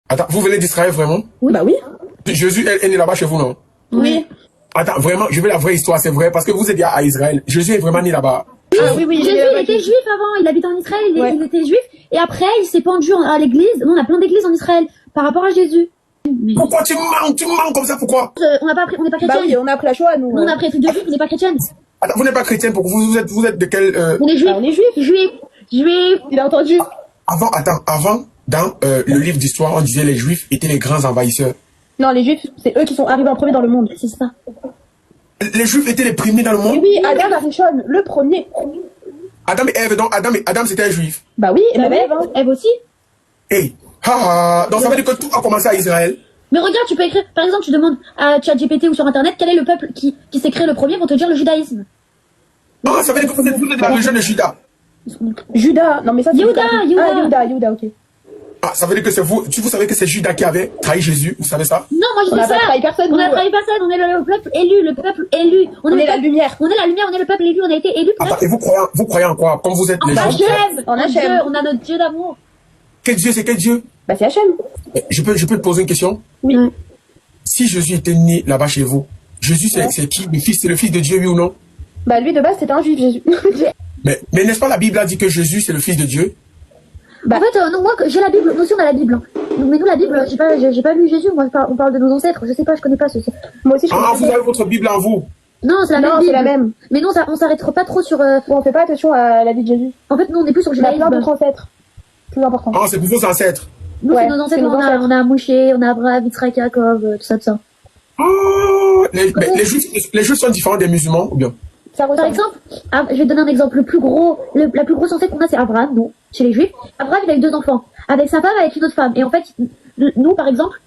Attends, vous venez d'Israël vraiment? Oui. Bah oui. Jésus est né là-bas chez vous, non? Oui. Attends, vraiment, je veux la vraie histoire, c'est vrai, parce que vous êtes à Israël. Jésus est vraiment né là-bas. Ah oui, oui. Jésus, il était juif avant, il habitait en Israël, il était juif, et après, il s'est pendu à l'église. Nous, on a plein d'églises en Israël, par rapport à Jésus. Mais... Pourquoi tu mens comme ça, pourquoi? On n'a pas appris, on n'est pas chrétiens. Bah oui, on a appris la Shoah, nous. Nous, on a appris les trucs de juifs, on n'est pas chrétiennes. Attends, vous n'êtes pas chrétien, pourquoi vous êtes de quel... On est juifs. On est juifs. Juifs. Il a entendu. Avant, dans le livre d'histoire, on disait les juifs étaient les grands envahisseurs. Non, les juifs, c'est eux qui sont arrivés en premier dans le monde. C'est ça. Les juifs étaient les premiers dans le monde? Et oui, Adam Arishon, le premier. Adam et Ève, donc Adam c'était un juif. Bah oui, et même Ève, hein. Ève aussi. Hey, donc ça veut dire que tout a commencé à Israël. Mais regarde, tu peux écrire, par exemple, tu demandes à ChatGPT ou sur Internet quel est le peuple qui s'est créé le premier, ils vont te dire le judaïsme. Ah, ça veut dire que vous êtes de la région de Juda. Judas, non mais ça c'est... Yehuda. Ah, Yehuda, ok. Ah, ça veut dire que c'est vous savez que c'est Judas qui avait trahi Jésus, vous savez ça? Non, moi je On dis n'a ça. pas trahi personne. On n'a trahi personne, on est le peuple élu, On est la lumière. On est la lumière, on est le peuple élu, on a été élu. Attends, et vous croyez en quoi? Comme vous êtes les gens. En Hachem. On a notre Dieu d'amour. Quel Dieu, c'est quel Dieu? Bah c'est Hachem. Je peux te poser une question? Oui. Si Jésus était né là-bas chez vous, Jésus c'est qui? C'est le fils de Dieu, oui ou non? Bah lui de base c'était un juif, Jésus. Mais n'est-ce pas la Bible a dit que Jésus c'est le fils de Dieu? En fait, non, moi j'ai la Bible, nous aussi on a la Bible. Mais nous la Bible, j'ai pas lu Jésus, moi on parle de nos ancêtres, je sais pas, je connais pas ce. Moi aussi je Ah, connais vous avez votre Bible en vous? Non, c'est la même Non, Bible. c'est la même. Mais non, on s'arrête pas trop sur. On fait pas attention à la vie de Jésus. En fait, nous on est plus sur le On a plein judaïsme. d'autres ancêtres. Plus important. Ah, c'est pour vos ancêtres. Nous, Ouais, c'est nos ancêtres, c'est nos ancêtres. on a Moshe, on a Abraham, Yitzhak, Yaakov, tout ça. Oh, les juifs sont différents des musulmans, ou bien? Ça Par ressemble. exemple, je vais te donner un exemple. La plus grosse ancêtre qu'on a, c'est Abraham, nous, chez les Juifs. Abraham, il a eu 2 enfants. Avec sa femme, avec une autre femme. Et en fait, nous, par exemple,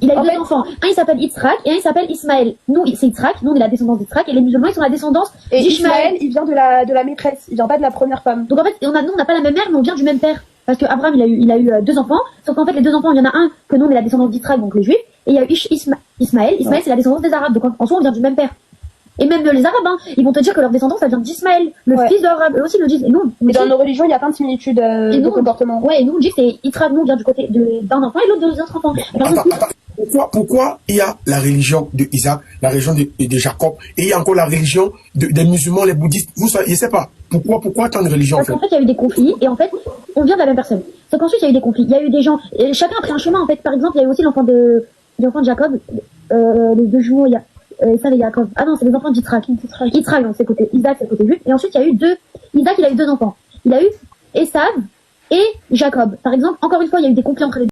il a eu 2 enfants. Un, il s'appelle Yitzhak, et un, il s'appelle Ismaël. Nous, c'est Yitzhak. Nous, on est la descendance d'Yitzhak. Et les musulmans, ils sont la descendance Et d'Ishmaël. Ismaël, il vient de la maîtresse. Il vient pas de la première femme. Donc en fait, nous, on n'a pas la même mère, mais on vient du même père. Parce que Abraham, il a eu 2 enfants. Sauf qu'en fait, les 2 enfants, il y en a un que nous, on est la descendance d'Yitzhak, donc les Juifs. Et il y a eu Ismaël. Ismaël, c'est la descendance des Arabes. Donc en soi, on vient du même père. Et même les Arabes, hein, ils vont te dire que leur descendance, ça vient d'Ismaël, le fils d'Abraham. Eux aussi le disent. Et nous, Mais dans nos religions, il y a plein de similitudes de comportement. Ouais, et nous, on dit que c'est Yitzhak, nous, on vient du côté d'un enfant et l'autre de l'autre enfant. Attends. Pourquoi il y a la religion de Isaac, la religion de Jacob, et il y a encore la religion des musulmans, les bouddhistes? Je sais pas. Pourquoi tant de religions, Parce qu'en fait, il y a eu des conflits, et en fait, on vient de la même personne. Sauf qu'ensuite, il y a eu des conflits. Il y a eu des gens, et chacun a pris un chemin, en fait. Par exemple, il y a eu aussi l'enfant de Jacob, les 2 jumeaux, il y a Esav et Yaakov. Ah non, c'est les enfants d'Yitzhak. Yitzhak, donc c'est côté Isaac, c'est côté juif. Et ensuite, il y a eu Isaac, il a eu 2 enfants. Il a eu Esav et Jacob. Par exemple, encore une fois, il y a eu des conflits entre les deux.